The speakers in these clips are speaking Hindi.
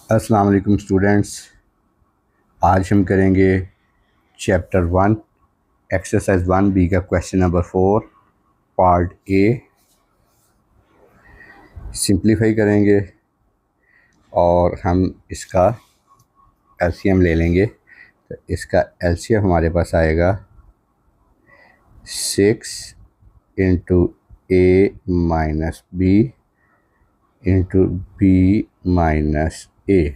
अस्सलाम वालेकुम स्टूडेंट्स। आज हम करेंगे चैप्टर 1 एक्सरसाइज 1B का question number 4 part A. Simplify करेंगे और हम इसका एलसीएम ले लेंगे। तो इसका एलसीएम हमारे पास आएगा 6 into A minus B into B minus A.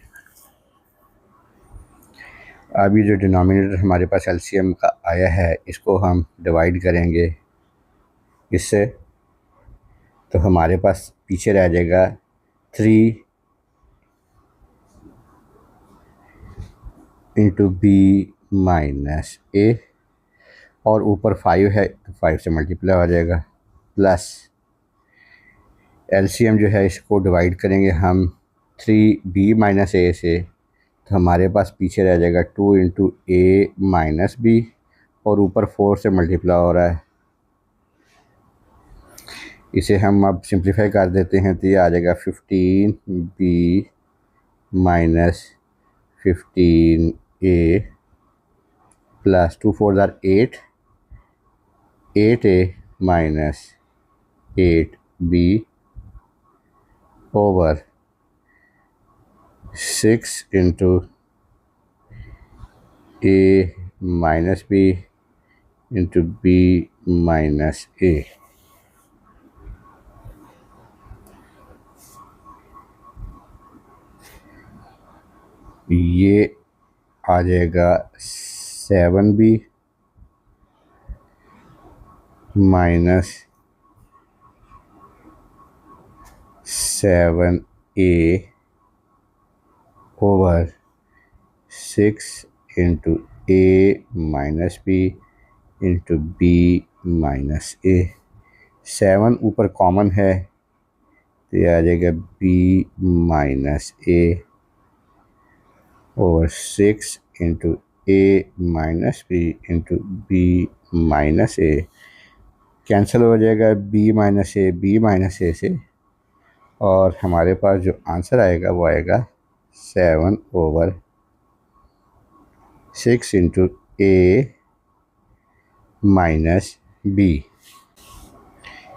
अभी जो डिनोमिनेटर हमारे पास एलसीएम का आया है इसको हम डिवाइड करेंगे इससे, तो हमारे पास पीछे रह जाएगा 3 इंटू बी माइनस ए और ऊपर 5 है तो 5 से मल्टीप्लाई हो जाएगा, प्लस एलसीएम जो है इसको डिवाइड करेंगे हम 3b माइनस ए से, तो हमारे पास पीछे रह जाएगा 2 इंटू ए माइनस बी और ऊपर 4 से मल्टीप्लाई हो रहा है। इसे हम अब सिंप्लीफाई कर देते हैं तो ये आ जाएगा 15b माइनस 15a प्लस 2 4 ज़ार 8 8a minus 8b over 6 into a minus b into b minus a। ये आ जाएगा 7b minus 7a over 6 into a minus b into b minus a। 7 ऊपर कॉमन है तो ये आ जाएगा b minus a over 6 into a minus b into b minus a। Cancel हो जाएगा b माइनस a से, और हमारे पास जो आंसर आएगा वो आएगा 7 over 6 into a minus b।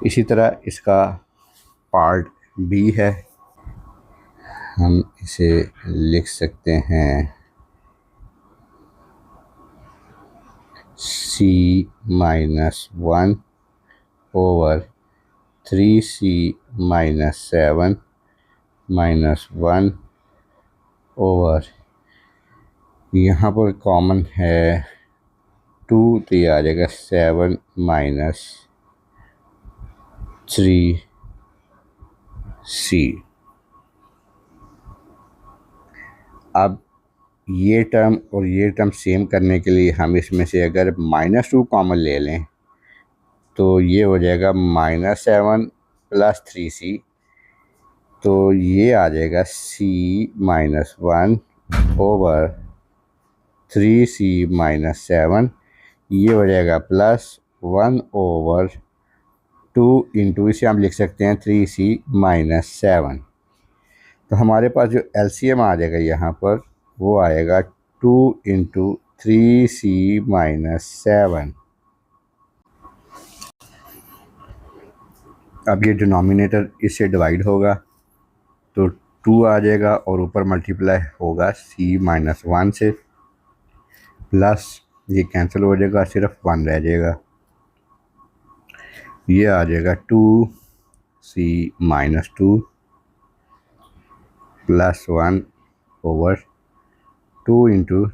इसी तरह इसका पार्ट बी है, हम इसे लिख सकते हैं c minus 1 over 3c minus 7 minus 1 over, यहाँ पर कॉमन है 2 तो ये आ जाएगा 7 माइनस 3c। अब ये टर्म और ये टर्म सेम करने के लिए हम इसमें से अगर -2 कॉमन ले लें तो ये हो जाएगा -7 प्लस 3c, तो ये आ जाएगा c minus 1 over 3c minus 7। ये हो जाएगा प्लस 1 ओवर 2 इंटू, इसे हम लिख सकते हैं 3c माइनस 7। तो हमारे पास जो एलसीएम आ जाएगा यहाँ पर वो आएगा 2 इंटू 3c माइनस 7। अब ये डिनोमिनेटर इससे डिवाइड होगा तो 2 आ जाएगा और ऊपर मल्टीप्लाई होगा c माइनस 1 से, प्लस ये कैंसिल हो जाएगा, सिर्फ 1 रह जाएगा। ये आ जाएगा 2c minus 2 plus 1 over 2 into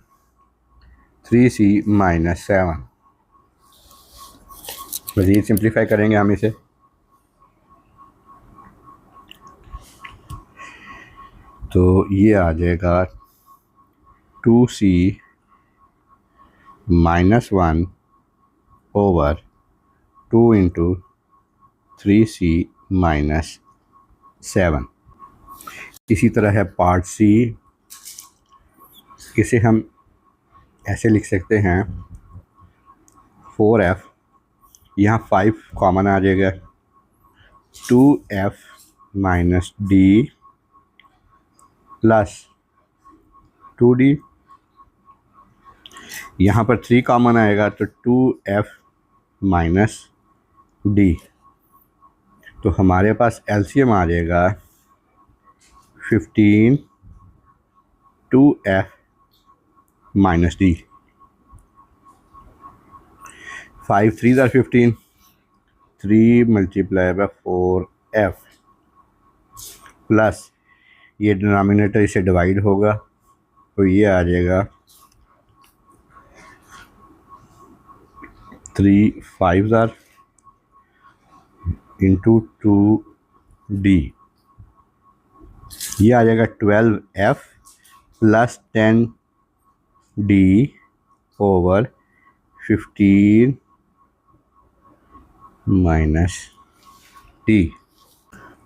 3c minus 7। मज़ीद सिंप्लीफाई करेंगे हम इसे, तो ये आ जाएगा 2c minus 1 over 2 into 3c minus 7। इसी तरह है पार्ट सी, इसे हम ऐसे लिख सकते हैं 4f, यहाँ 5 कॉमन आ जाएगा, 2f minus D plus 2d, यहाँ पर 3 कॉमन आएगा तो 2f माइनस डी। तो हमारे पास एलसीएम आ जाएगा 15 2f minus D. 5 3 are 15, 3 multiply by 4f plus ये डिनोमिनेटर इसे डिवाइड होगा तो ये आ जाएगा 3 5 are इंटू 2d, ये आ जाएगा 12f plus 10d over 15 minus D.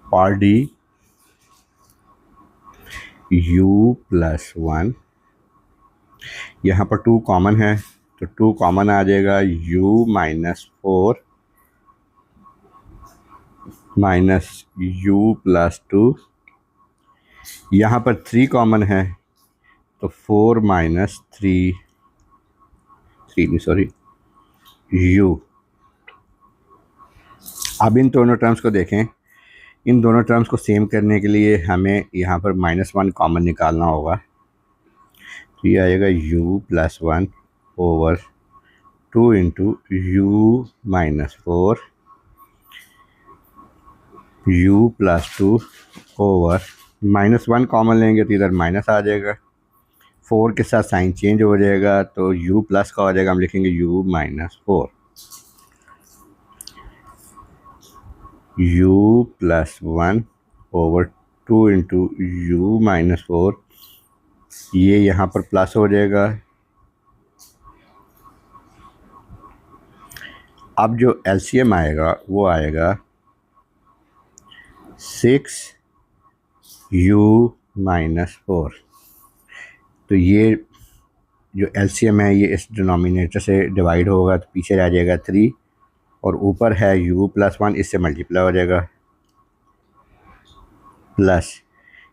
Part D u plus 1, यहाँ पर 2 कॉमन है तो 2 कॉमन आ जाएगा u minus 4 minus u plus 2, यहाँ पर 3 कॉमन है तो 4 माइनस 3 u। अब इन दोनों टर्म्स को देखें, इन दोनों टर्म्स को सेम करने के लिए हमें यहाँ पर -1 कॉमन निकालना होगा तो ये आएगा u plus 1 over 2 into u minus 4 u plus 2 over -1 common लेंगे तो इधर माइनस आ जाएगा, 4 के साथ साइन चेंज हो जाएगा तो u प्लस का हो जाएगा, हम लिखेंगे u minus 4, u plus 1 over 2 into u minus 4, ये यहाँ पर प्लस हो जाएगा। अब जो एलसीएम आएगा वो आएगा 6u माइनस 4, तो ये जो एलसीएम है ये इस डिनोमिनेटर से डिवाइड होगा तो पीछे रह जाएगा 3 और ऊपर है u प्लस 1, इससे मल्टीप्लाई हो जाएगा प्लस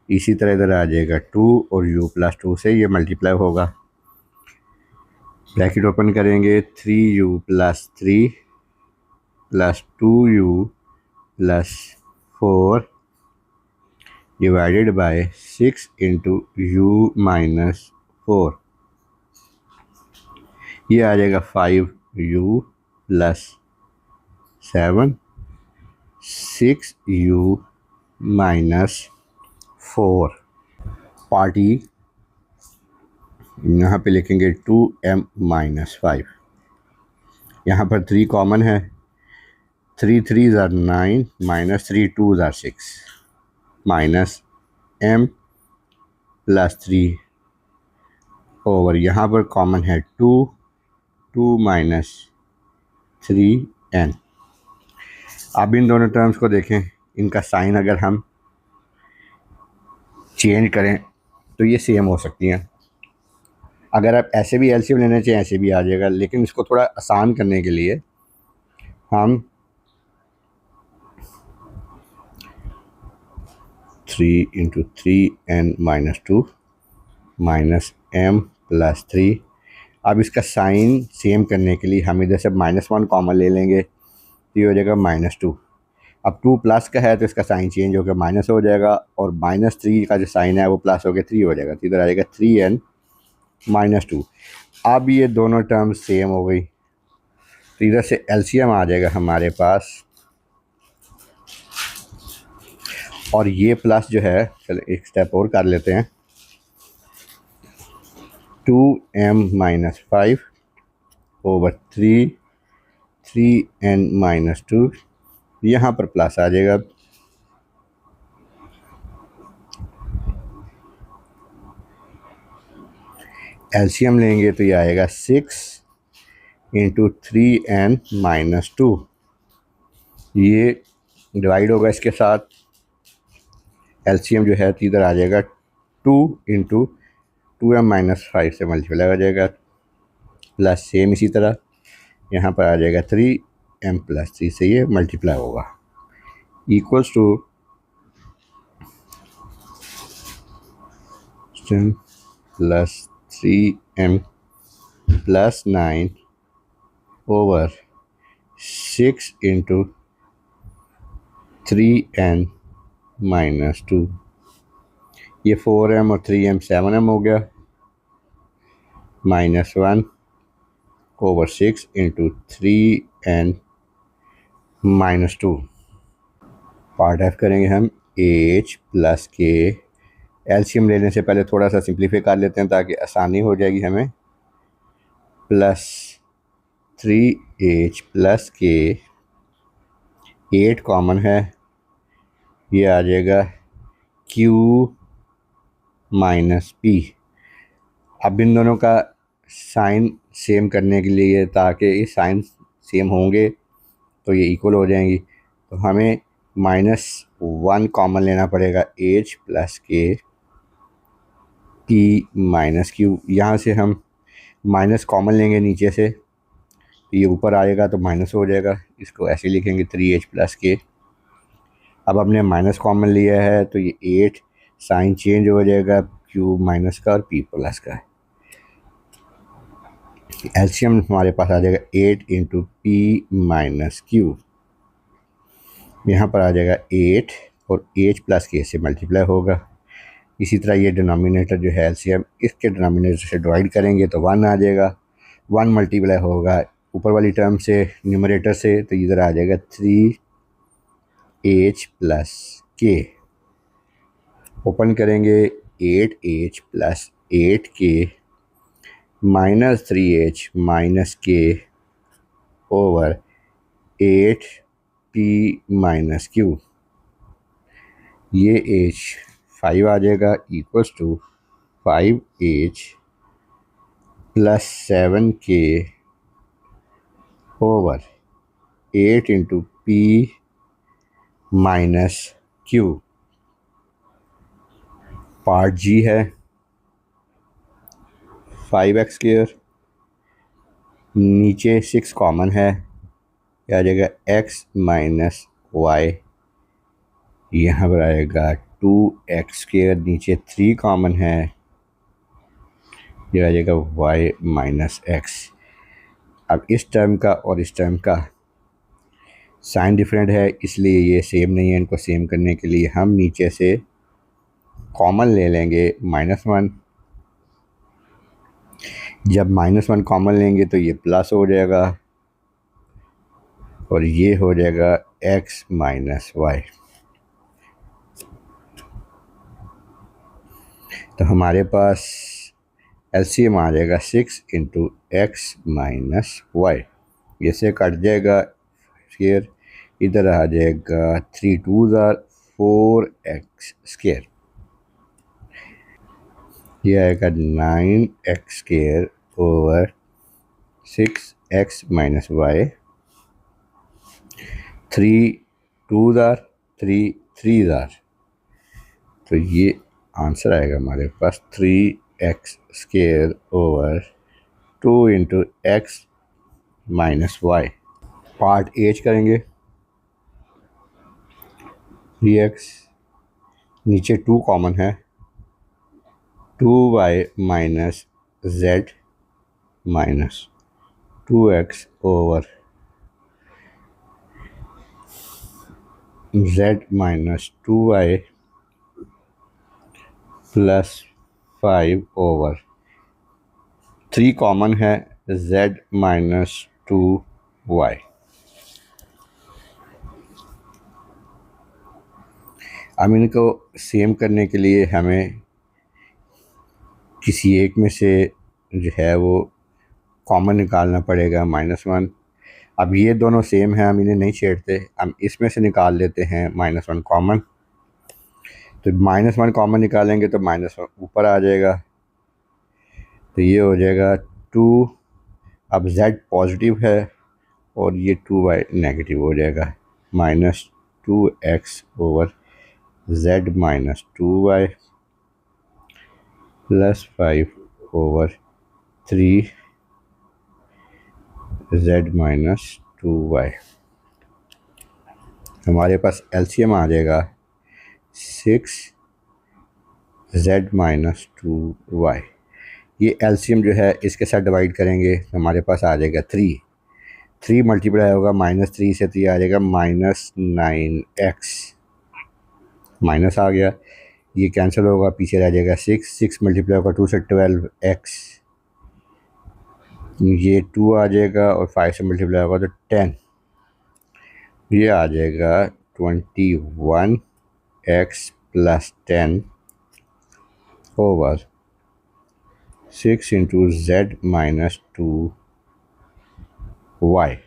इसी तरह इधर आ जाएगा 2 और u प्लस 2 से ये मल्टीप्लाई होगा, ब्रैकेट ओपन करेंगे 3u plus 3 plus 2u plus 4 divided by 6 into u minus 4, ये आ जाएगा 5u plus 7 6u minus 4। Party यहाँ पे लिखेंगे 2m माइनस 5, यहाँ पर 3 कॉमन है, 3 3 are 9 minus 3 2 are 6 minus m plus 3 over यहाँ पर कॉमन है 2 माइनस 3n। अब इन दोनों टर्म्स को देखें, इनका साइन अगर हम चेंज करें तो ये सेम हो सकती हैं, अगर आप ऐसे भी एलसीएम लेना चाहें ऐसे भी आ जाएगा, लेकिन इसको थोड़ा आसान करने के लिए हम 3 into 3n minus 2 minus m plus 3, अब इसका साइन सेम करने के लिए हम इधर से -1 कॉमन ले लेंगे तो ये हो जाएगा -2, अब 2 प्लस का है तो इसका साइन चेंज होकर माइनस हो जाएगा और -3 का जो साइन है वो प्लस होकर 3 हो जाएगा, तो इधर आ जाएगा 3n माइनस 2। अब ये दोनों टर्म्स सेम हो गई तो इधर से एलसीएम आ जाएगा हमारे पास, और ये प्लस जो है चलो एक स्टेप और कर लेते हैं, 2m minus 5 over 3n minus 2, यहाँ पर प्लस आ जाएगा, एलसीएम लेंगे तो ये आएगा 6 इंटू 3n माइनस 2, ये डिवाइड होगा इसके साथ, एलसीएम जो है तो इधर आ जाएगा 2 इंटू 2m माइनस 5 से मल्टीप्लाई हो जाएगा प्लस सेम इसी तरह यहाँ पर आ जाएगा 3m प्लस 3 से ये मल्टीप्लाई होगा equals two plus 3m plus 9 over 6 into 3n minus 2। ये 4m और 3m 7m हो गया, minus 1 over 6 into 3n minus 2। Part F करेंगे हम। एच प्लस के, एलसीएम लेने से पहले थोड़ा सा सिंप्लीफाई कर लेते हैं ताकि आसानी हो जाएगी हमें। प्लस 3h प्लस के, 8 कॉमन है, ये आ जाएगा q माइनस पी। अब इन दोनों का साइन सेम करने के लिए, ताकि ये साइन सेम होंगे तो ये इक्वल हो जाएंगी, तो हमें -1 कॉमन लेना पड़ेगा। एच प्लस के पी माइनस क्यू, यहाँ से हम माइनस कॉमन लेंगे नीचे से, तो ये ऊपर आएगा तो माइनस हो जाएगा, इसको ऐसे लिखेंगे 3h प्लस के। अब हमने माइनस कॉमन लिया है तो ये 8 साइन चेंज हो जाएगा, क्यू माइनस का और पी प्लस का। एलसीएम हमारे पास आ जाएगा 8 इंटू पी माइनस क्यू, यहाँ पर आ जाएगा 8 और एच प्लस के से मल्टीप्लाई होगा। इसी तरह ये डिनोमिनेटर जो है एलसीएम, इसके डिनोमिनेटर से डिवाइड करेंगे तो 1 आ जाएगा, 1 मल्टीप्लाई होगा ऊपर वाली टर्म से न्यूमरेटर से, तो इधर आ जाएगा 3h प्लस के। ओपन करेंगे 8h plus 8k minus 3h minus K over 8p minus Q. ये h 5 आ जाएगा, equals to 5h plus 7k over 8 into P minus Q. Part G है 5x स्क्वायर, नीचे 6 कॉमन है, यह आ जाएगा x माइनस वाई, यहाँ पर आएगा 2x स्क्वायर, नीचे 3 कॉमन है, यह आ जाएगा y माइनस x। अब इस टर्म का और इस टर्म का साइन डिफरेंट है, इसलिए ये सेम नहीं है। इनको सेम करने के लिए हम नीचे से कॉमन ले लेंगे -1। जब -1 कॉमन लेंगे तो ये प्लस हो जाएगा और ये हो जाएगा x माइनस वाई। तो हमारे पास एलसीएम आ जाएगा 6 इंटू एक्स माइनस वाई, ये से कट जाएगा, फिर इधर आ जाएगा 3 2 आर 4x स्क्वायर, ये आएगा 9x square over 6x minus Y. 3 2 are 3 3 are, तो ये आंसर आएगा हमारे पास 3x square over 2 into X minus Y. Part H करेंगे। 3x, नीचे 2 कॉमन है, 2y minus z minus 2x over z minus 2y plus 5 over 3 common है, z माइनस 2y। अब इनको सेम करने के लिए हमें किसी एक में से जो है वो कॉमन निकालना पड़ेगा, -1। अब ये दोनों सेम हैं, हम इन्हें नहीं छेड़ते, हम इसमें से निकाल लेते हैं -1 कॉमन। तो -1 कॉमन निकालेंगे तो -1 ऊपर आ जाएगा, तो ये हो जाएगा 2। अब z पॉजिटिव है और ये 2y नेगेटिव हो जाएगा, -2x over z minus 2y plus 5 over 3 z minus 2y। हमारे पास एलसीएम आ जाएगा 6 z माइनस 2y। ये एलसीएम जो है इसके साथ डिवाइड करेंगे तो हमारे पास आ जाएगा 3। 3 मल्टीप्लाई होगा -3 से, तो ये आ जाएगा -9x। माइनस आ गया, ये कैंसिल होगा, पीछे रह जाएगा 6। 6 मल्टीप्लाई होगा 2 से 12x, ये 2 आ जाएगा और 5 से मल्टीप्लाई होगा तो 10, ये आ जाएगा 21x + 10 ओवर 6 × z - 2y।